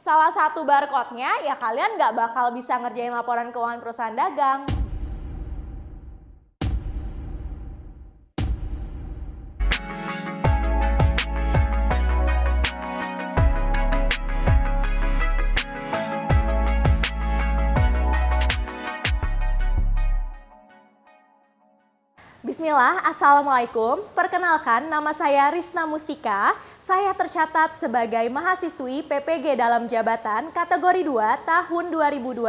salah satu barcode-nya, ya kalian nggak bakal bisa ngerjain laporan keuangan perusahaan dagang. Bismillah, Assalamualaikum. Perkenalkan, nama saya Risna Mustika. Saya tercatat sebagai mahasiswi PPG dalam jabatan kategori 2 tahun 2022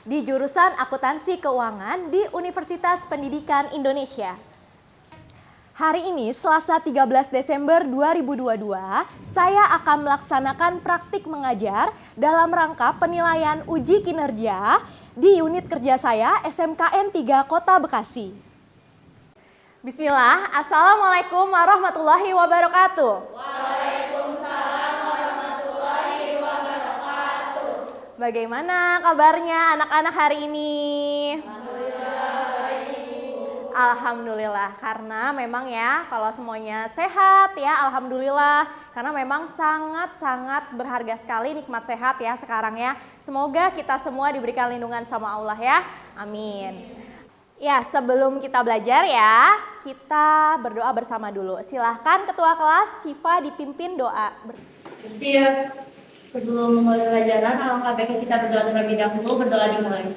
di jurusan Akuntansi Keuangan di Universitas Pendidikan Indonesia. Hari ini, Selasa 13 Desember 2022, saya akan melaksanakan praktik mengajar dalam rangka penilaian uji kinerja di unit kerja saya SMKN 3 Kota Bekasi. Bismillah, Assalamualaikum warahmatullahi wabarakatuh. Waalaikumsalam warahmatullahi wabarakatuh. Bagaimana kabarnya anak-anak hari ini? Alhamdulillah baik, Ibu. Alhamdulillah, karena memang ya kalau semuanya sehat ya alhamdulillah. Karena memang sangat-sangat berharga sekali nikmat sehat ya sekarang ya. Semoga kita semua diberikan lindungan sama Allah ya. Amin. Ya, sebelum kita belajar ya, kita berdoa bersama dulu. Silahkan Ketua Kelas Syifa dipimpin doa. Siap. Sebelum memulai pelajaran, alangkah baiknya kita berdoa terlebih dahulu. Berdoa dimulai.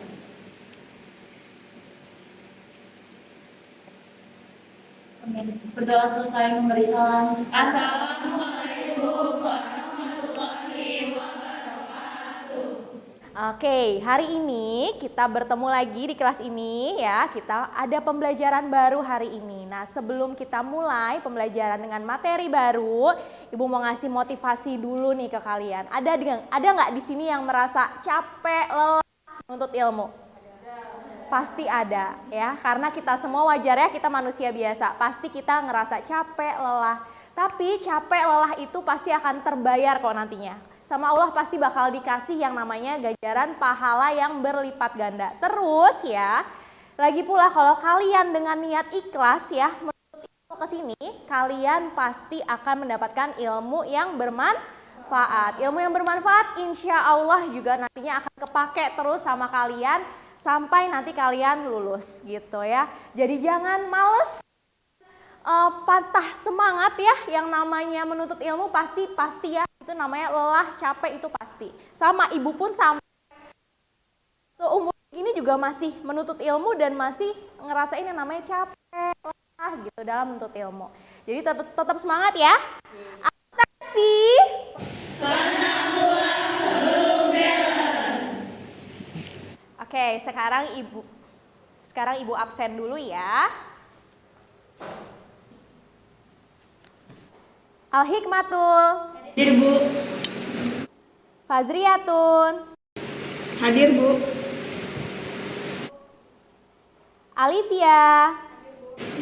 Amin. Berdoa selesai memberi salam. Assalamualaikum warahmatullahi wabarakatuh. Oke, hari ini kita bertemu lagi di kelas ini ya. Kita ada pembelajaran baru hari ini. Nah, sebelum kita mulai pembelajaran dengan materi baru, Ibu mau ngasih motivasi dulu nih ke kalian. Ada nggak di sini yang merasa capek, lelah menuntut ilmu? Pasti ada ya, karena kita semua wajar ya, kita manusia biasa. Pasti kita ngerasa capek, lelah. Tapi capek, lelah itu pasti akan terbayar kok nantinya. Sama Allah pasti bakal dikasih yang namanya ganjaran pahala yang berlipat ganda. Terus ya, lagi pula kalau kalian dengan niat ikhlas ya menuntut ilmu ke sini, kalian pasti akan mendapatkan ilmu yang bermanfaat. Ilmu yang bermanfaat insya Allah juga nantinya akan kepake terus sama kalian sampai nanti kalian lulus gitu ya. Jadi jangan males, patah semangat ya, yang namanya menuntut ilmu pasti ya. Itu namanya lelah, capek itu pasti. Sama ibu pun sampai seumur ini juga masih menuntut ilmu dan masih ngerasain yang namanya capek, lelah gitu dalam menuntut ilmu. Jadi tetap semangat ya. Akuntansi. Oke, sekarang ibu absen dulu ya. Al-Hikmatul. Hadir, Bu. Fazriyatun. Hadir, Bu. Alivia.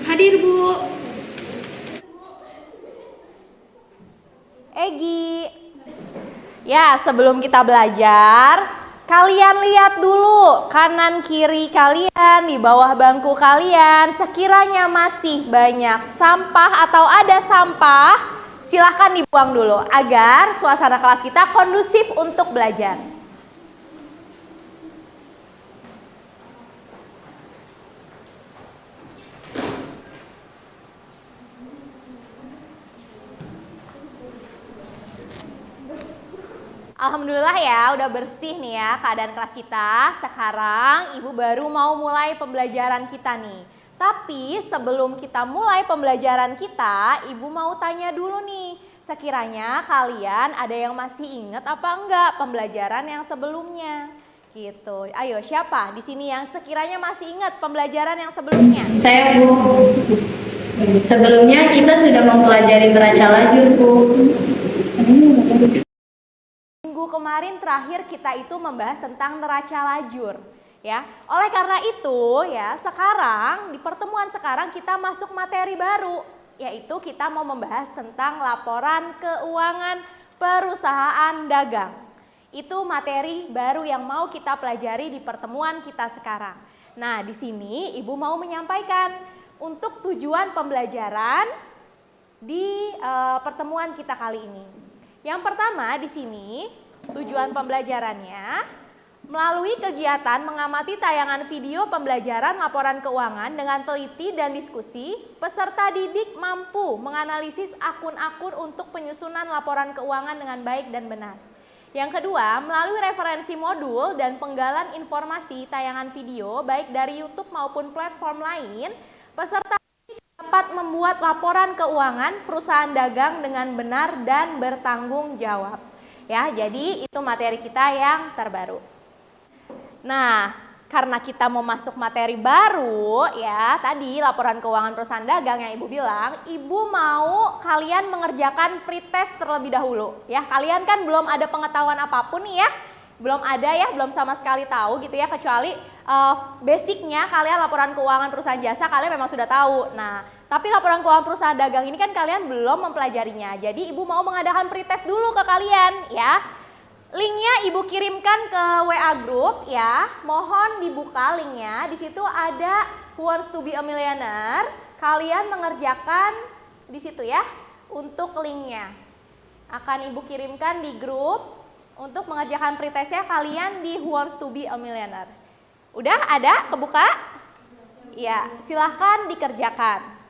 Hadir, Bu. Egi. Ya, sebelum kita belajar, kalian lihat dulu kanan kiri kalian, di bawah bangku kalian. Sekiranya masih banyak sampah atau ada sampah, silahkan dibuang dulu agar suasana kelas kita kondusif untuk belajar. Alhamdulillah ya, udah bersih nih ya keadaan kelas kita. Sekarang Ibu baru mau mulai pembelajaran kita nih. Tapi sebelum kita mulai pembelajaran kita, Ibu mau tanya dulu nih. Sekiranya kalian ada yang masih ingat apa enggak pembelajaran yang sebelumnya? Gitu. Ayo, siapa di sini yang sekiranya masih ingat pembelajaran yang sebelumnya? Saya, Bu. Sebelumnya kita sudah mempelajari neraca lajur, Bu. Minggu kemarin terakhir kita itu membahas tentang neraca lajur. Ya, oleh karena itu ya sekarang di pertemuan sekarang kita masuk materi baru, yaitu kita mau membahas tentang laporan keuangan perusahaan dagang. Itu materi baru yang mau kita pelajari di pertemuan kita sekarang. Nah, di sini Ibu mau menyampaikan untuk tujuan pembelajaran di pertemuan kita kali ini. Yang pertama di sini Tujuan pembelajarannya melalui kegiatan mengamati tayangan video pembelajaran laporan keuangan dengan teliti dan diskusi, peserta didik mampu menganalisis akun-akun untuk penyusunan laporan keuangan dengan baik dan benar. Yang kedua, melalui referensi modul dan penggalan informasi tayangan video baik dari YouTube maupun platform lain, peserta dapat membuat laporan keuangan perusahaan dagang dengan benar dan bertanggung jawab. Ya, jadi itu materi kita yang terbaru. Nah, karena kita mau masuk materi baru, ya tadi laporan keuangan perusahaan dagang yang Ibu bilang, Ibu mau kalian mengerjakan pretest terlebih dahulu. Ya, kalian kan belum ada pengetahuan apapun nih ya, belum ada ya, belum sama sekali tahu gitu ya, kecuali basicnya kalian laporan keuangan perusahaan jasa kalian memang sudah tahu. Nah, tapi laporan keuangan perusahaan dagang ini kan kalian belum mempelajarinya. Jadi Ibu mau mengadakan pretest dulu ke kalian ya. Linknya Ibu kirimkan ke WA Group ya. Mohon dibuka linknya. Di situ ada Who Wants to be a Millionaire. Kalian mengerjakan di situ ya. Untuk linknya akan Ibu kirimkan di grup untuk mengerjakan pretestnya kalian di Who Wants to be a Millionaire. Udah ada kebuka? Ya, silahkan dikerjakan.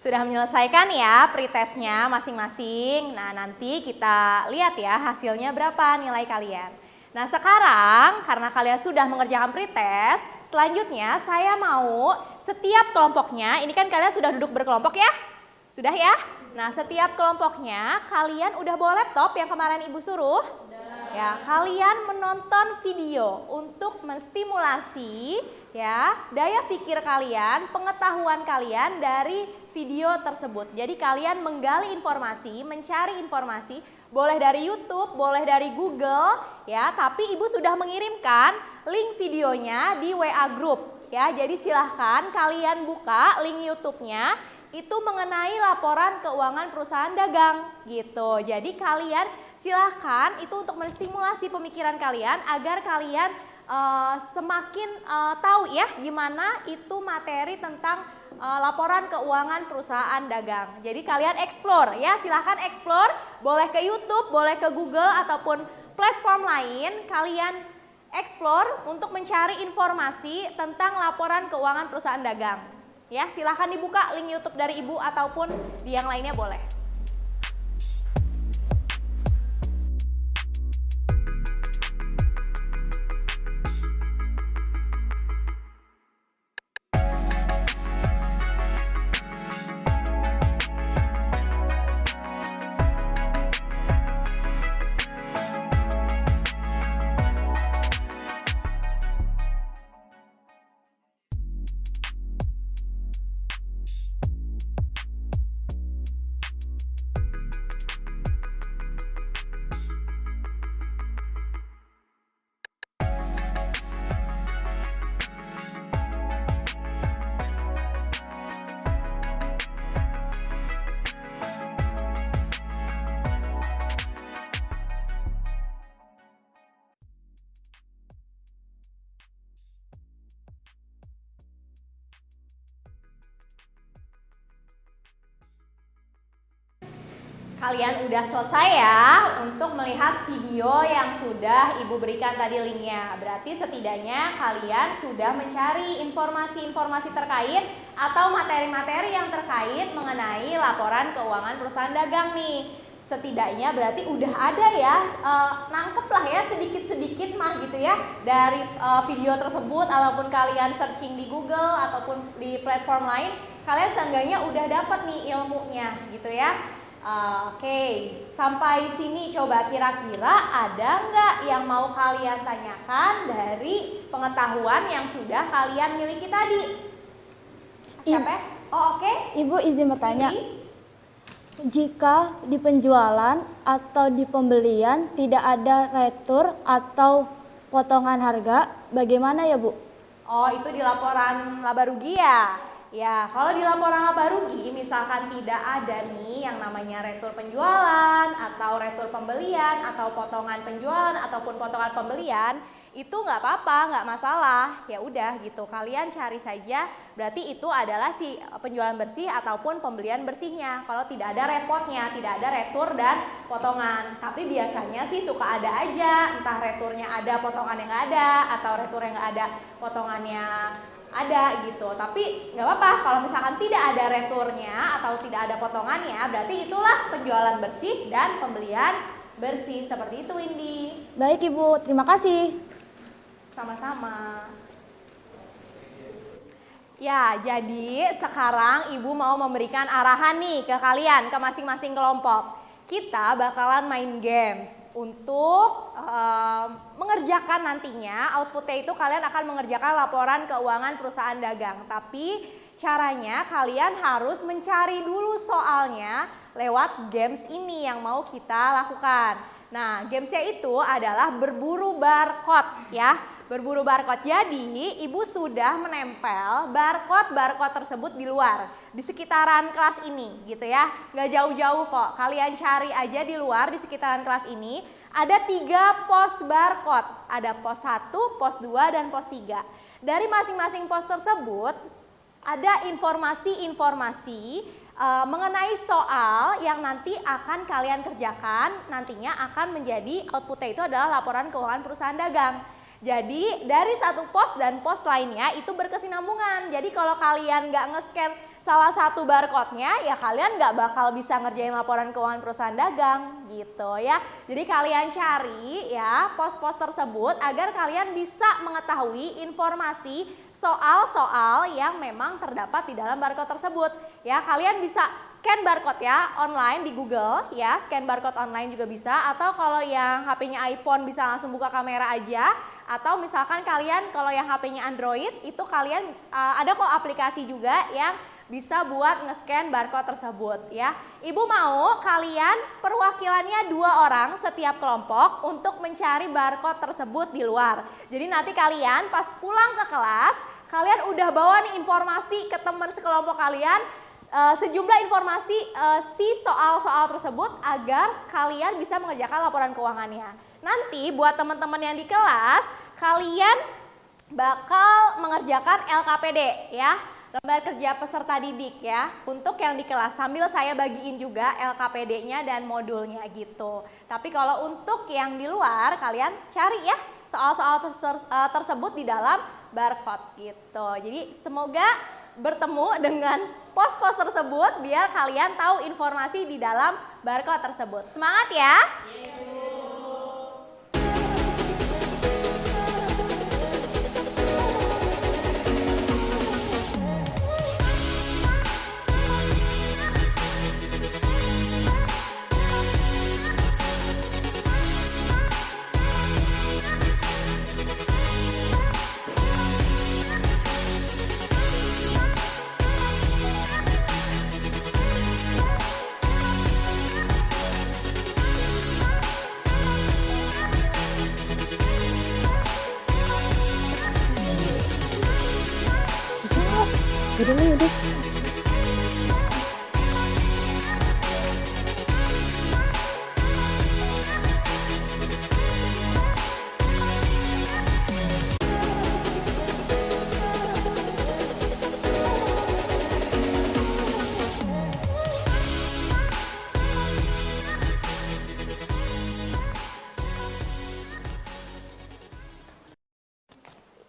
Sudah menyelesaikan ya pretestnya masing-masing. Nah, nanti kita lihat ya hasilnya berapa nilai kalian. Nah, sekarang karena kalian sudah mengerjakan pretest, selanjutnya saya mau setiap kelompoknya, ini kan kalian sudah duduk berkelompok ya? Sudah ya? Nah, setiap kelompoknya kalian udah bawa laptop yang kemarin Ibu suruh? Ya, kalian menonton video untuk menstimulasi ya daya pikir kalian, pengetahuan kalian dari video tersebut. Jadi kalian menggali informasi, mencari informasi, boleh dari YouTube, boleh dari Google ya, tapi Ibu sudah mengirimkan link videonya di WA Group ya. Jadi silahkan kalian buka link YouTube-nya, itu mengenai laporan keuangan perusahaan dagang gitu. Jadi kalian silahkan itu untuk menstimulasi pemikiran kalian agar kalian semakin tahu ya gimana itu materi tentang laporan keuangan perusahaan dagang. Jadi kalian explore ya, silahkan explore, boleh ke YouTube, boleh ke Google ataupun platform lain, kalian explore untuk mencari informasi tentang laporan keuangan perusahaan dagang. Ya, silahkan dibuka link YouTube dari Ibu ataupun di yang lainnya boleh. Kalian udah selesai ya untuk melihat video yang sudah Ibu berikan tadi linknya. Berarti setidaknya kalian sudah mencari informasi-informasi terkait atau materi-materi yang terkait mengenai laporan keuangan perusahaan dagang nih. Setidaknya berarti udah ada ya, nangkep lah ya sedikit-sedikit mah gitu ya dari video tersebut, ataupun kalian searching di Google ataupun di platform lain, kalian seenggaknya udah dapat nih ilmunya gitu ya. Oke, sampai sini coba kira-kira ada nggak yang mau kalian tanyakan dari pengetahuan yang sudah kalian miliki tadi? Siapa? Oh, oke. Ibu izin bertanya. Jika di penjualan atau di pembelian tidak ada retur atau potongan harga, bagaimana ya Bu? Oh, itu di laporan laba rugi ya? Ya, kalau di laporan laba rugi misalkan tidak ada nih yang namanya retur penjualan atau retur pembelian atau potongan penjualan ataupun potongan pembelian, itu nggak apa-apa, nggak masalah. Ya udah gitu, kalian cari saja berarti itu adalah si penjualan bersih ataupun pembelian bersihnya. Kalau tidak ada repotnya, tidak ada retur dan potongan. Tapi biasanya sih suka ada aja, entah returnya ada, potongannya nggak ada, atau returnya nggak ada, potongannya ada gitu. Tapi nggak apa-apa kalau misalkan tidak ada returnya atau tidak ada potongannya, berarti itulah penjualan bersih dan pembelian bersih. Seperti itu, Windy. Baik Ibu, terima kasih. Sama-sama. Ya, jadi sekarang Ibu mau memberikan arahan nih ke kalian, ke masing-masing kelompok. Kita bakalan main games untuk mengerjakan nantinya outputnya itu kalian akan mengerjakan laporan keuangan perusahaan dagang. Tapi caranya kalian harus mencari dulu soalnya lewat games ini yang mau kita lakukan. Nah, gamesnya itu adalah berburu barcode ya. Berburu barcode. Jadi, Ibu sudah menempel barcode tersebut di luar, di sekitaran kelas ini gitu ya. Nggak jauh-jauh kok, kalian cari aja di luar di sekitaran kelas ini. Ada 3 pos barcode, ada pos 1, pos 2, dan pos 3. Dari masing-masing pos tersebut, ada informasi-informasi mengenai soal yang nanti akan kalian kerjakan, nantinya akan menjadi outputnya itu adalah laporan keuangan perusahaan dagang. Jadi dari satu pos dan pos lainnya itu berkesinambungan. Jadi kalau kalian nggak nge-scan salah satu barcode-nya, ya kalian nggak bakal bisa ngerjain laporan keuangan perusahaan dagang gitu ya. Jadi kalian cari ya pos-pos tersebut agar kalian bisa mengetahui informasi soal-soal yang memang terdapat di dalam barcode tersebut. Ya, kalian bisa scan barcode ya online di Google ya, scan barcode online juga bisa, atau kalau yang HP-nya iPhone bisa langsung buka kamera aja, atau misalkan kalian kalau yang HP-nya Android itu kalian ada kok aplikasi juga yang bisa buat nge-scan barcode tersebut ya. Ibu mau kalian perwakilannya 2 orang setiap kelompok untuk mencari barcode tersebut di luar. Jadi nanti kalian pas pulang ke kelas, kalian udah bawa nih informasi ke teman sekelompok kalian, sejumlah informasi si soal-soal tersebut agar kalian bisa mengerjakan laporan keuangannya. Nanti buat teman-teman yang di kelas, kalian bakal mengerjakan LKPD ya, lembar kerja peserta didik ya, untuk yang di kelas, sambil saya bagiin juga LKPD-nya dan modulnya gitu. Tapi kalau untuk yang di luar, kalian cari ya soal-soal tersebut di dalam barcode gitu. Jadi semoga bertemu dengan pos-pos tersebut biar kalian tahu informasi di dalam barcode tersebut. Semangat ya! Udah nih, udah.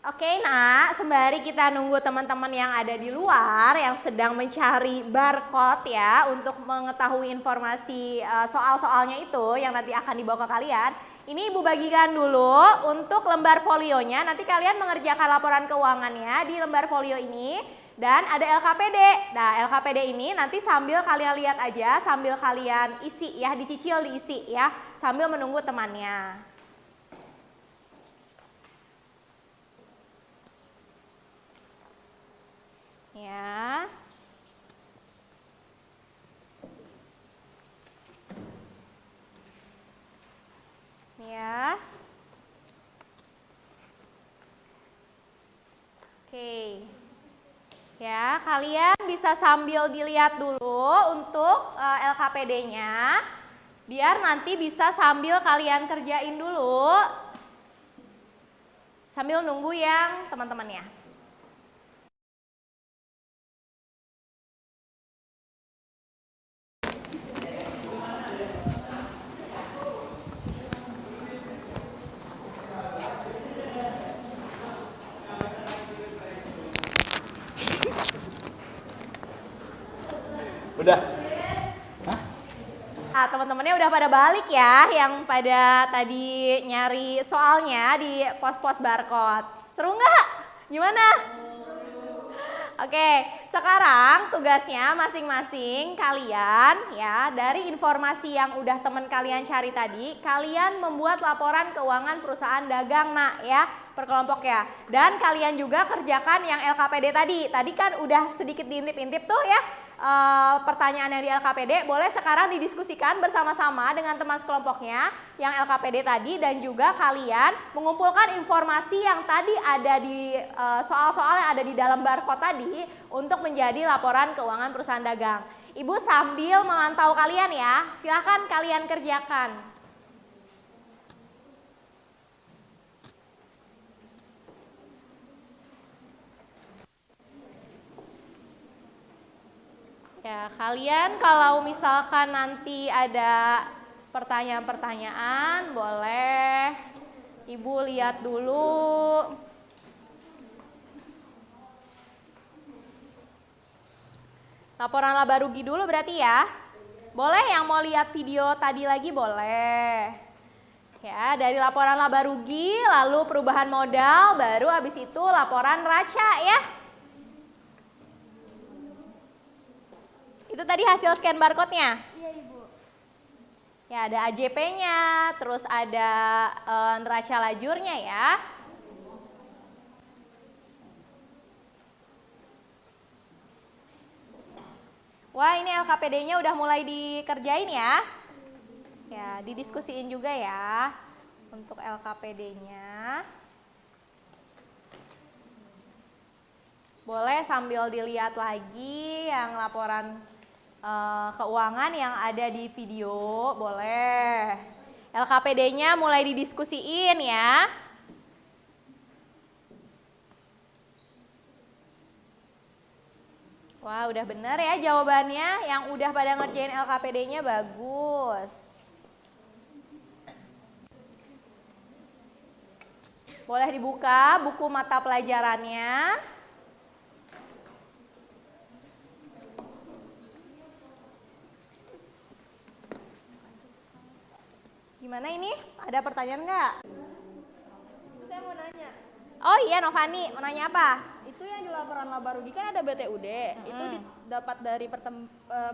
Oke nak, sembari kita nunggu teman-teman yang ada di luar yang sedang mencari barcode ya untuk mengetahui informasi soal-soalnya itu yang nanti akan dibawa ke kalian. Ini Ibu bagikan dulu untuk lembar folionya, nanti kalian mengerjakan laporan keuangannya di lembar folio ini. Dan ada LKPD, nah LKPD ini nanti sambil kalian lihat aja, sambil kalian isi ya, dicicil diisi ya, sambil menunggu temannya. Ya. kalian bisa sambil dilihat dulu untuk LKPD-nya. Biar nanti bisa sambil kalian kerjain dulu. Sambil nunggu yang teman-temannya. Udah. Nah, teman-temannya udah pada balik ya, yang pada tadi nyari soalnya di pos-pos barcode. Seru nggak? Gimana? Oke, sekarang tugasnya masing-masing kalian ya, dari informasi yang udah teman kalian cari tadi, kalian membuat laporan keuangan perusahaan dagang nak ya, per kelompok ya. Dan kalian juga kerjakan yang LKPD tadi. Tadi kan udah sedikit diintip-intip tuh ya. Pertanyaan yang di LKPD boleh sekarang didiskusikan bersama-sama dengan teman sekelompoknya yang LKPD tadi, dan juga kalian mengumpulkan informasi yang tadi ada di soal-soal yang ada di dalam barcode tadi untuk menjadi laporan keuangan perusahaan dagang. Ibu sambil memantau kalian ya, silahkan kalian kerjakan. Ya, kalian kalau misalkan nanti ada pertanyaan-pertanyaan, boleh Ibu lihat dulu. Laporan laba rugi dulu berarti ya. Boleh yang mau lihat video tadi lagi boleh. Ya, dari laporan laba rugi, lalu perubahan modal, baru habis itu laporan raca ya. Itu tadi hasil scan barcode-nya? Iya, Ibu. Ya, ada AJP-nya, terus ada neraca lajurnya ya. Wah, ini LKPD-nya udah mulai dikerjain ya. Ya, didiskusiin juga ya untuk LKPD-nya. Boleh sambil dilihat lagi yang laporan keuangan yang ada di video, boleh. LKPD-nya mulai didiskusiin ya. Wah, udah bener ya jawabannya. Yang udah pada ngerjain LKPD-nya bagus. Boleh dibuka buku mata pelajarannya. Gimana ini? Ada pertanyaan nggak? Saya mau nanya, Oh iya, Novani, mau nanya apa? itu yang di laporan laba rugi kan ada BTUD, itu dapat dari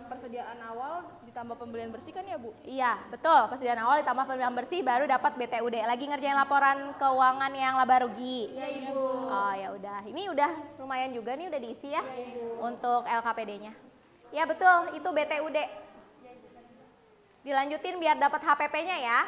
persediaan awal ditambah pembelian bersih kan ya Bu? Iya, betul. Persediaan awal ditambah pembelian bersih baru dapat BTUD. Lagi ngerjain laporan keuangan yang laba rugi. Iya Ibu. Oh ya udah. Ini udah lumayan juga nih, udah diisi ya untuk LKPD-nya. Ya betul, itu BTUD. Dilanjutin biar dapat HPP-nya ya.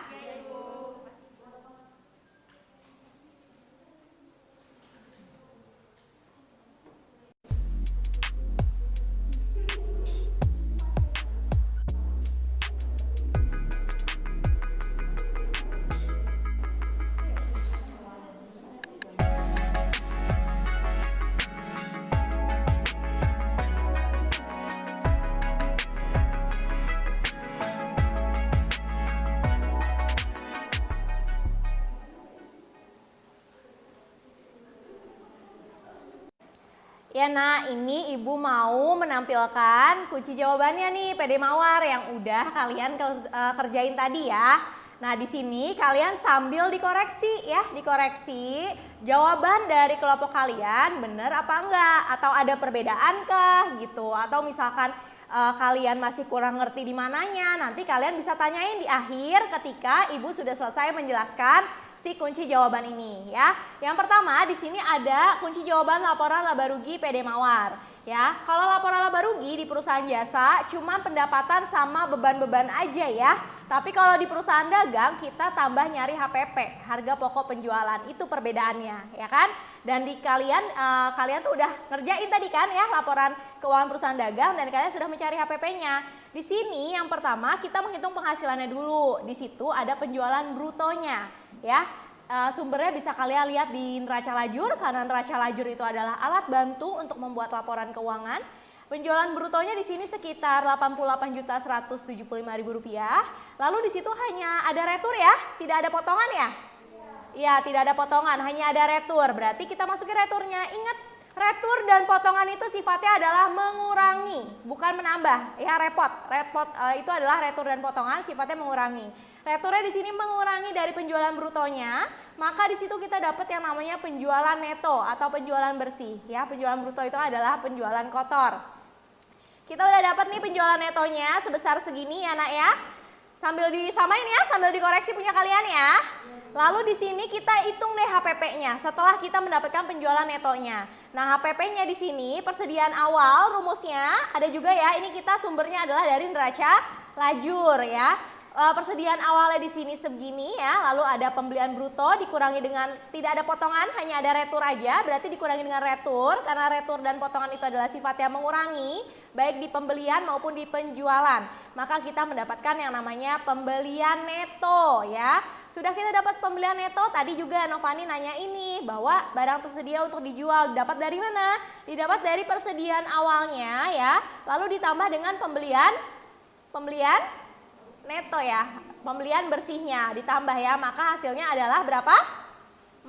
Ya nah, ini Ibu mau menampilkan kunci jawabannya nih PD Mawar yang udah kalian kerjain tadi ya. Nah, di sini kalian sambil dikoreksi ya, dikoreksi jawaban dari kelompok kalian bener apa enggak, atau ada perbedaan kah gitu, atau misalkan kalian masih kurang ngerti di mananya, nanti kalian bisa tanyain di akhir ketika Ibu sudah selesai menjelaskan si kunci jawaban ini ya. Yang pertama di sini ada kunci jawaban laporan laba rugi PD Mawar. Ya, kalau laporan laba rugi di perusahaan jasa cuma pendapatan sama beban-beban aja ya. Tapi kalau di perusahaan dagang kita tambah nyari HPP, harga pokok penjualan. Itu perbedaannya, ya kan? Dan di kalian tuh udah ngerjain tadi kan ya laporan keuangan perusahaan dagang dan kalian sudah mencari HPP-nya. Di sini yang pertama kita menghitung penghasilannya dulu. Di situ ada penjualan brutonya, ya. Sumbernya bisa kalian lihat di neraca lajur, karena neraca lajur itu adalah alat bantu untuk membuat laporan keuangan. Penjualan brutonya di sini sekitar Rp88.175.000. Lalu di situ hanya ada retur ya, tidak ada potongan ya? Iya, tidak ada potongan, hanya ada retur. Berarti kita masukin returnya. Ingat, retur dan potongan itu sifatnya adalah mengurangi, bukan menambah. Ya, repot itu adalah retur dan potongan sifatnya mengurangi. Returnya di sini mengurangi dari penjualan brutonya, maka di situ kita dapat yang namanya penjualan neto atau penjualan bersih. Ya, penjualan bruto itu adalah penjualan kotor. Kita udah dapat nih penjualan netonya sebesar segini ya nak ya. Sambil disamain ya, sambil dikoreksi punya kalian ya. Lalu di sini kita hitung deh HPP-nya setelah kita mendapatkan penjualan netonya. Nah, HPP-nya di sini persediaan awal rumusnya ada juga ya. Ini kita sumbernya adalah dari neraca lajur ya. Persediaan awalnya di sini segini ya, lalu ada pembelian bruto dikurangi dengan tidak ada potongan, hanya ada retur aja, berarti dikurangi dengan retur karena retur dan potongan itu adalah sifatnya mengurangi baik di pembelian maupun di penjualan. Maka kita mendapatkan yang namanya pembelian neto ya. Sudah kita dapat pembelian neto, tadi juga Novani nanya ini bahwa barang tersedia untuk dijual dapat dari mana? Didapat dari persediaan awalnya ya, lalu ditambah dengan pembelian neto ya, pembelian bersihnya ditambah ya, maka hasilnya adalah berapa?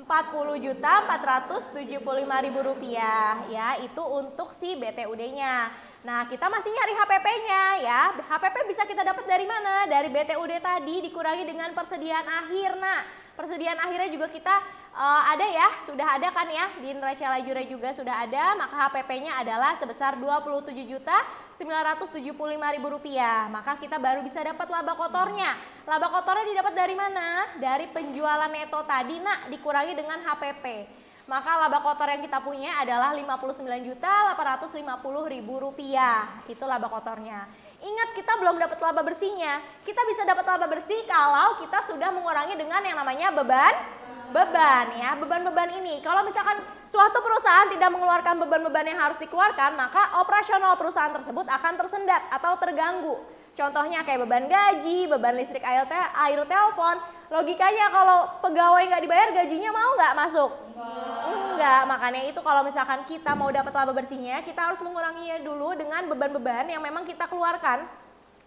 Rp40.475.000 ya, itu untuk si BTUD-nya. Nah, kita masih nyari HPP-nya ya. HPP bisa kita dapat dari mana? Dari BTUD tadi dikurangi dengan persediaan akhir. Nah, persediaan akhirnya juga kita ada ya, sudah ada kan ya, di neraca lajurnya juga sudah ada, maka HPP-nya adalah sebesar Rp27.975.000. Maka kita baru bisa dapat laba kotornya. Laba kotornya didapat dari mana? Dari penjualan neto tadi nak, dikurangi dengan HPP. Maka laba kotor yang kita punya adalah Rp59.850.000. Itu laba kotornya. Ingat, kita belum dapat laba bersihnya. Kita bisa dapat laba bersih kalau kita sudah mengurangi dengan yang namanya beban ya, beban-beban ini. Kalau misalkan suatu perusahaan tidak mengeluarkan beban-beban yang harus dikeluarkan, maka operasional perusahaan tersebut akan tersendat atau terganggu. Contohnya kayak beban gaji, beban listrik, air telepon. Logikanya kalau pegawai nggak dibayar, gajinya mau nggak masuk? Enggak. Makanya itu kalau misalkan kita mau dapat laba bersihnya, kita harus menguranginya dulu dengan beban-beban yang memang kita keluarkan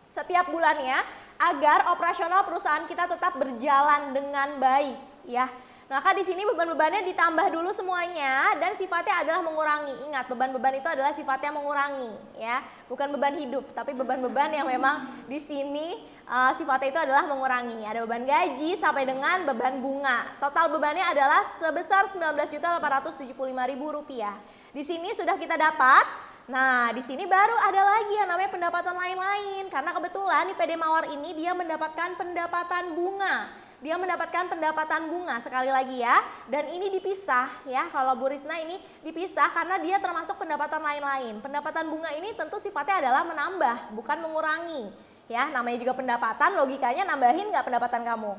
setiap bulannya agar operasional perusahaan kita tetap berjalan dengan baik ya. Maka di sini beban-bebannya ditambah dulu semuanya dan sifatnya adalah mengurangi. Ingat, beban-beban itu adalah sifatnya mengurangi ya, bukan beban hidup, tapi beban-beban yang memang di sini sifatnya itu adalah mengurangi. Ada beban gaji sampai dengan beban bunga. Total bebannya adalah sebesar Rp19.875.000. Di sini sudah kita dapat. Nah, di sini baru ada lagi yang namanya pendapatan lain-lain. Karena kebetulan di PD Mawar ini dia mendapatkan pendapatan bunga. Dia mendapatkan pendapatan bunga sekali lagi ya. Dan ini dipisah ya. Kalau Bu Risna ini dipisah karena dia termasuk pendapatan lain-lain. Pendapatan bunga ini tentu sifatnya adalah menambah, bukan mengurangi. Ya, namanya juga pendapatan, logikanya nambahin nggak pendapatan kamu?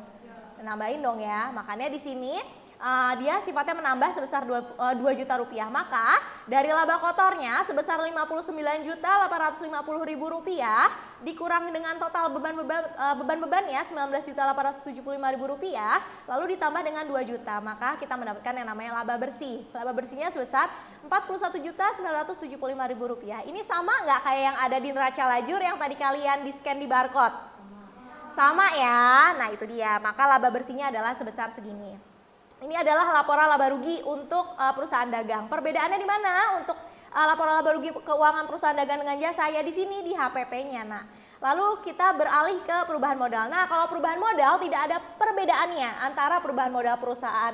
Nambahin dong ya. Makanya di sini dia sifatnya menambah sebesar Rp2 juta. Maka dari laba kotornya sebesar Rp59.850.000 dikurangi dengan total beban-bebannya Rp19.875.000, lalu ditambah dengan Rp2 juta. Maka kita mendapatkan yang namanya laba bersih. Laba bersihnya sebesar Rp41.975.000. Ini sama nggak kayak yang ada di neraca lajur yang tadi kalian di scan di barcode? Sama ya. Nah, itu dia. Maka laba bersihnya adalah sebesar segini. Ini adalah laporan laba rugi untuk perusahaan dagang. Perbedaannya di mana untuk laporan laba rugi keuangan perusahaan dagang dengan jasa? Ya di sini di HPP-nya. Nah, lalu kita beralih ke perubahan modal. Nah, kalau perubahan modal tidak ada perbedaannya antara perubahan modal perusahaan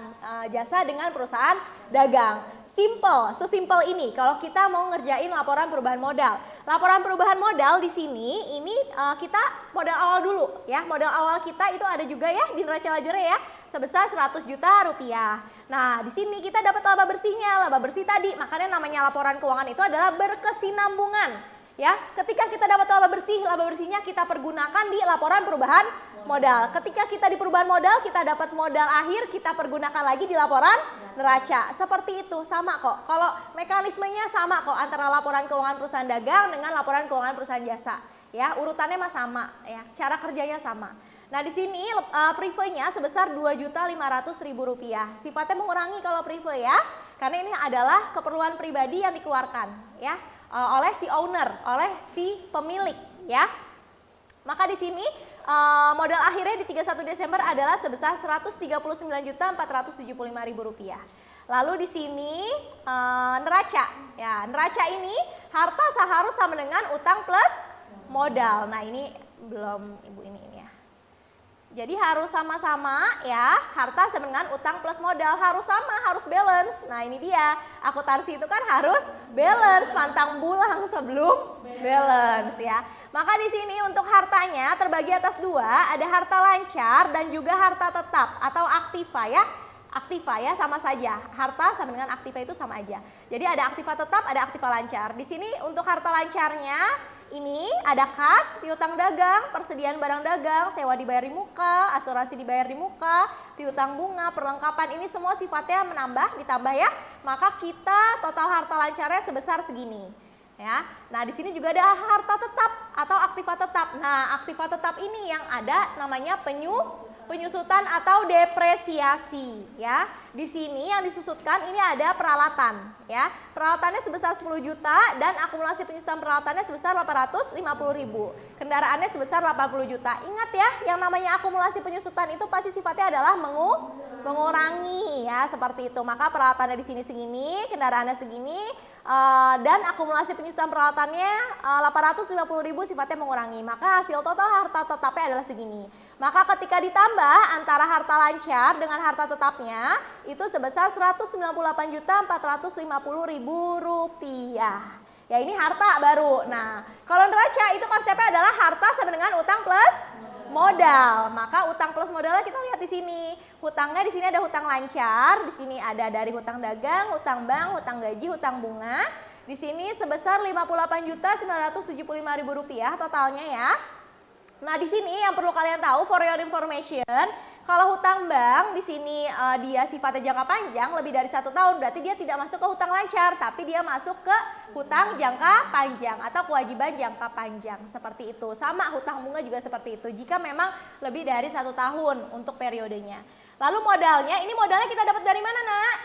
jasa dengan perusahaan dagang. Simple, sesimpel ini kalau kita mau ngerjain laporan perubahan modal. Laporan perubahan modal di sini ini kita modal awal dulu ya. Modal awal kita itu ada juga ya di neraca ledger ya, sebesar 100 juta rupiah. Nah, di sini kita dapat laba bersihnya. Laba bersih tadi, makanya namanya laporan keuangan itu adalah berkesinambungan. Ya, ketika kita dapat laba bersihnya kita pergunakan di laporan perubahan modal. Ketika kita di perubahan modal, kita dapat modal akhir, kita pergunakan lagi di laporan neraca. Seperti itu, sama kok. Kalau mekanismenya sama kok antara laporan keuangan perusahaan dagang dengan laporan keuangan perusahaan jasa. Ya, urutannya mah sama ya, cara kerjanya sama. Nah, di sini privenya sebesar Rp2.500.000. Sifatnya mengurangi kalau prive ya, karena ini adalah keperluan pribadi yang dikeluarkan ya oleh si owner, oleh si pemilik ya. Maka di sini modal akhirnya di 31 Desember adalah sebesar Rp139.475.000. Lalu di sini neraca ya, neraca ini harta harus sama dengan utang plus modal. Nah, ini belum Ibu ini ya. Jadi harus sama-sama ya, harta sama dengan utang plus modal, harus sama, harus balance. Nah, ini dia, akuntansi itu kan harus balance, pantang bulang sebelum balance ya. Maka di sini untuk hartanya terbagi atas dua, ada harta lancar dan juga harta tetap atau aktiva ya. Aktiva ya sama saja, harta sama dengan aktiva itu sama aja. Jadi ada aktiva tetap, ada aktiva lancar. Di sini untuk harta lancarnya ini ada kas, piutang dagang, persediaan barang dagang, sewa dibayar di muka, asuransi dibayar di muka, piutang bunga, perlengkapan, ini semua sifatnya menambah, ditambah ya. Maka kita total harta lancarnya sebesar segini. Ya. Nah, di sini juga ada harta tetap atau aktiva tetap. Nah, aktiva tetap ini yang ada namanya penyusutan atau depresiasi ya. Di sini yang disusutkan ini ada peralatan ya. Peralatannya sebesar 10 juta dan akumulasi penyusutan peralatannya sebesar 850.000. Kendaraannya sebesar 80 juta. Ingat ya, yang namanya akumulasi penyusutan itu pasti sifatnya adalah mengurangi ya, seperti itu. Maka peralatannya di sini segini, kendaraannya segini, dan akumulasi penyusutan peralatannya 850.000 sifatnya mengurangi. Maka hasil total harta tetapnya adalah segini. Maka ketika ditambah antara harta lancar dengan harta tetapnya itu sebesar Rp198.450.000. Ya, ini harta baru. Nah, kalau neraca itu konsepnya adalah harta sama dengan utang plus modal. Maka utang plus modalnya kita lihat di sini. Hutangnya di sini ada hutang lancar, di sini ada dari hutang dagang, hutang bank, hutang gaji, hutang bunga. Di sini sebesar Rp58.975.000 totalnya ya. Nah, di sini yang perlu kalian tahu for your information, kalau hutang bank di sini dia sifatnya jangka panjang lebih dari 1 tahun, berarti dia tidak masuk ke hutang lancar, tapi dia masuk ke hutang jangka panjang atau kewajiban jangka panjang, seperti itu. Sama hutang bunga juga seperti itu, jika memang lebih dari 1 tahun untuk periodenya. Lalu modalnya, ini modalnya kita dapat dari mana, Nak?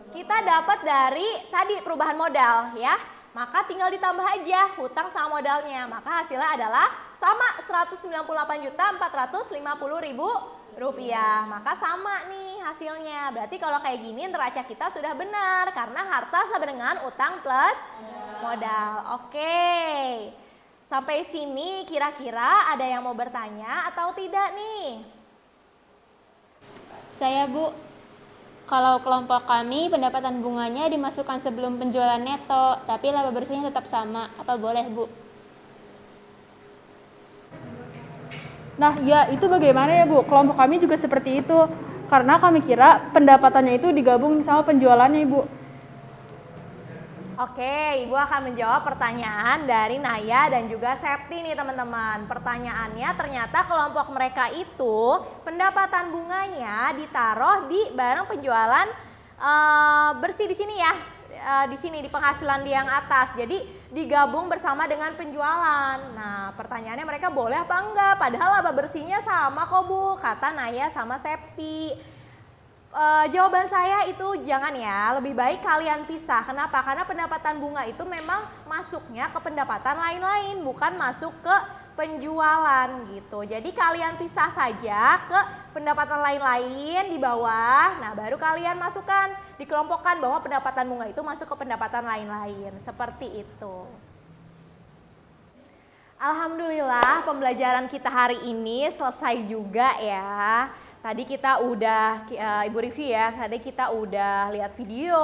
Kita dapat dari tadi perubahan modal ya. Maka tinggal ditambah aja hutang sama modalnya. Maka hasilnya adalah sama Rp198.450.000. Maka sama nih hasilnya. Berarti kalau kayak gini neraca kita sudah benar karena harta sama dengan utang plus modal. Oke. Sampai sini kira-kira ada yang mau bertanya atau tidak nih? Saya, Bu. Kalau kelompok kami pendapatan bunganya dimasukkan sebelum penjualan neto, tapi laba bersihnya tetap sama. Apa boleh, Bu? Nah, ya itu bagaimana ya, Bu? Kelompok kami juga seperti itu. Karena kami kira pendapatannya itu digabung sama penjualannya, Ibu. Oke, Ibu akan menjawab pertanyaan dari Naya dan juga Septi nih teman-teman. Pertanyaannya ternyata kelompok mereka itu pendapatan bunganya ditaruh di barang penjualan bersih di sini ya. Di sini di penghasilan di yang atas. Jadi digabung bersama dengan penjualan. Nah, pertanyaannya mereka boleh apa enggak? Padahal laba bersihnya sama kok, Bu, kata Naya sama Septi. Jawaban saya itu jangan ya, lebih baik kalian pisah. Kenapa? Karena pendapatan bunga itu memang masuknya ke pendapatan lain-lain, bukan masuk ke penjualan gitu. Jadi kalian pisah saja ke pendapatan lain-lain di bawah. Nah, baru kalian masukkan, dikelompokkan bahwa pendapatan bunga itu masuk ke pendapatan lain-lain. Seperti itu. Alhamdulillah pembelajaran kita hari ini selesai juga ya. tadi kita udah Ibu review ya, tadi kita udah lihat video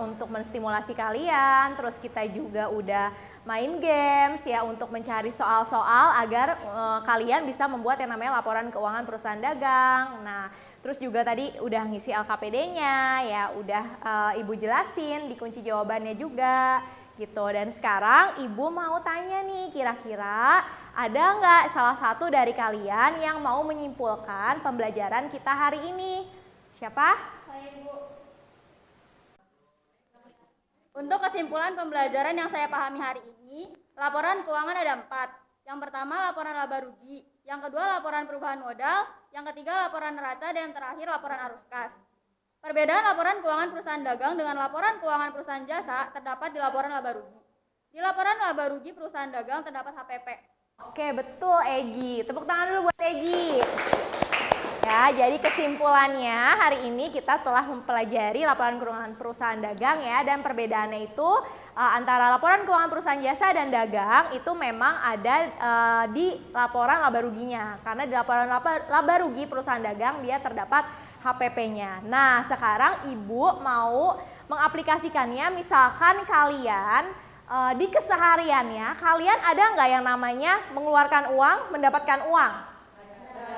untuk menstimulasi kalian, terus kita juga udah main games ya untuk mencari soal-soal agar kalian bisa membuat yang namanya laporan keuangan perusahaan dagang. Nah, terus juga tadi udah ngisi LKPD-nya ya, udah Ibu jelasin di kunci jawabannya juga gitu. Dan sekarang Ibu mau tanya nih, kira-kira ada nggak salah satu dari kalian yang mau menyimpulkan pembelajaran kita hari ini? Siapa? Saya Ibu. Untuk kesimpulan pembelajaran yang saya pahami hari ini, laporan keuangan ada 4. Yang pertama laporan laba rugi, yang kedua laporan perubahan modal, yang ketiga laporan neraca, dan yang terakhir laporan arus kas. Perbedaan laporan keuangan perusahaan dagang dengan laporan keuangan perusahaan jasa terdapat di laporan laba rugi. Di laporan laba rugi perusahaan dagang terdapat HPP. Oke, betul Egi. Tepuk tangan dulu buat Egi. Ya, jadi kesimpulannya hari ini kita telah mempelajari laporan keuangan perusahaan dagang ya, dan perbedaannya itu antara laporan keuangan perusahaan jasa dan dagang itu memang ada di laporan laba ruginya. Karena di laporan laba rugi perusahaan dagang dia terdapat HPP-nya. Nah, sekarang Ibu mau mengaplikasikannya, misalkan kalian di kesehariannya, kalian ada nggak yang namanya mengeluarkan uang, mendapatkan uang?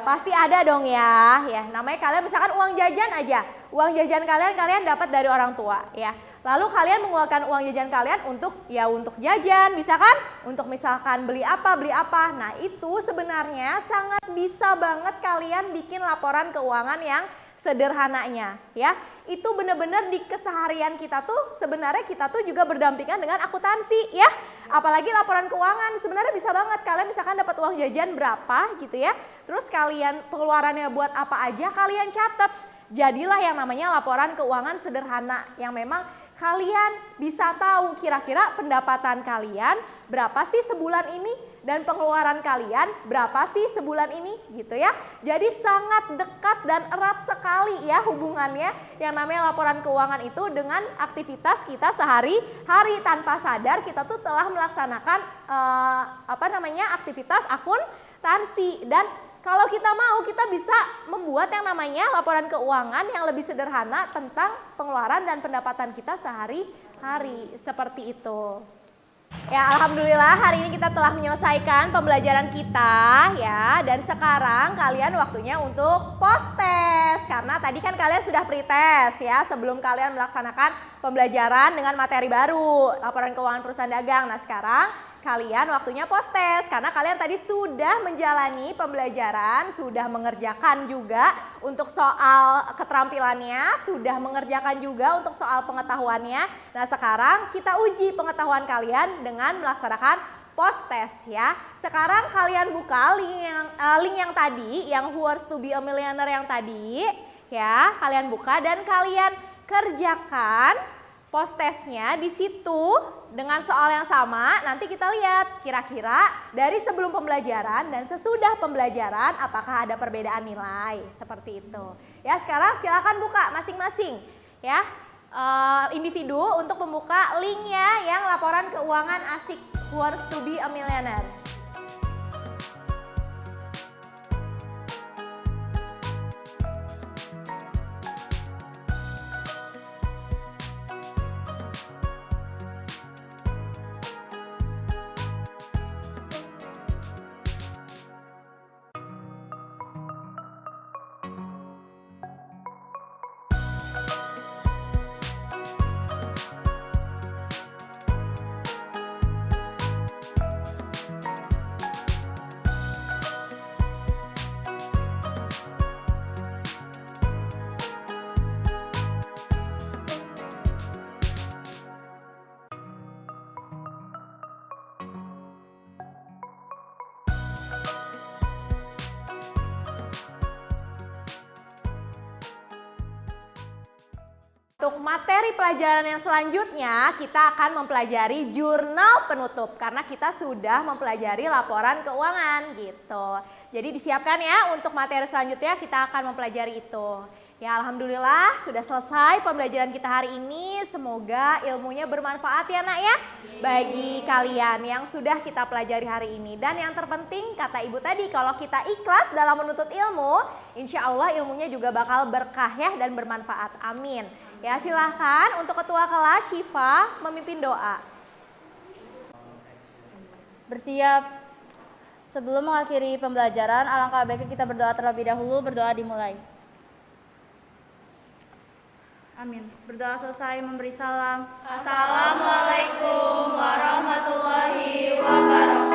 Pasti ada dong ya. Namanya kalian misalkan uang jajan aja, uang jajan kalian dapat dari orang tua ya. Lalu kalian mengeluarkan uang jajan kalian untuk jajan, misalkan beli apa. Nah, itu sebenarnya sangat bisa banget kalian bikin laporan keuangan yang sederhananya ya. Itu benar-benar di keseharian kita tuh sebenarnya kita tuh juga berdampingan dengan akuntansi ya. Apalagi laporan keuangan sebenarnya bisa banget kalian misalkan dapat uang jajan berapa gitu ya. Terus kalian pengeluarannya buat apa aja kalian catat. Jadilah yang namanya laporan keuangan sederhana yang memang kalian bisa tahu kira-kira pendapatan kalian berapa sih sebulan ini dan pengeluaran kalian berapa sih sebulan ini gitu ya. Jadi sangat dekat dan erat sekali ya hubungannya yang namanya laporan keuangan itu dengan aktivitas kita sehari-hari. Tanpa sadar kita tuh telah melaksanakan aktivitas akuntansi. Dan kalau kita mau, kita bisa membuat yang namanya laporan keuangan yang lebih sederhana tentang pengeluaran dan pendapatan kita sehari-hari, seperti itu. Ya, alhamdulillah hari ini kita telah menyelesaikan pembelajaran kita ya. Dan sekarang kalian waktunya untuk post test. Karena tadi kan kalian sudah pretest ya sebelum kalian melaksanakan pembelajaran dengan materi baru, laporan keuangan perusahaan dagang. Nah, sekarang kalian waktunya post test karena kalian tadi sudah menjalani pembelajaran, sudah mengerjakan juga untuk soal keterampilannya, sudah mengerjakan juga untuk soal pengetahuannya. Nah, sekarang kita uji pengetahuan kalian dengan melaksanakan post test ya. Sekarang kalian buka link yang tadi, yang Who Wants to be a Millionaire yang tadi ya, kalian buka dan kalian kerjakan post testnya di situ dengan soal yang sama. Nanti kita lihat kira-kira dari sebelum pembelajaran dan sesudah pembelajaran apakah ada perbedaan nilai seperti itu. Ya, sekarang silakan buka masing-masing ya individu untuk membuka linknya yang laporan keuangan asik Who Wants to be a Millionaire. Untuk materi pelajaran yang selanjutnya kita akan mempelajari jurnal penutup karena kita sudah mempelajari laporan keuangan gitu. Jadi disiapkan ya untuk materi selanjutnya kita akan mempelajari itu. Ya, alhamdulillah sudah selesai pembelajaran kita hari ini. Semoga ilmunya bermanfaat ya nak ya bagi kalian yang sudah kita pelajari hari ini. Dan yang terpenting kata ibu tadi, kalau kita ikhlas dalam menuntut ilmu, insya Allah ilmunya juga bakal berkah ya dan bermanfaat. Amin. Ya, silahkan untuk ketua kelas Syifa memimpin doa. Bersiap. Sebelum mengakhiri pembelajaran, alangkah baiknya kita berdoa terlebih dahulu. Berdoa dimulai. Amin. Berdoa selesai, memberi salam. Assalamualaikum warahmatullahi wabarakatuh.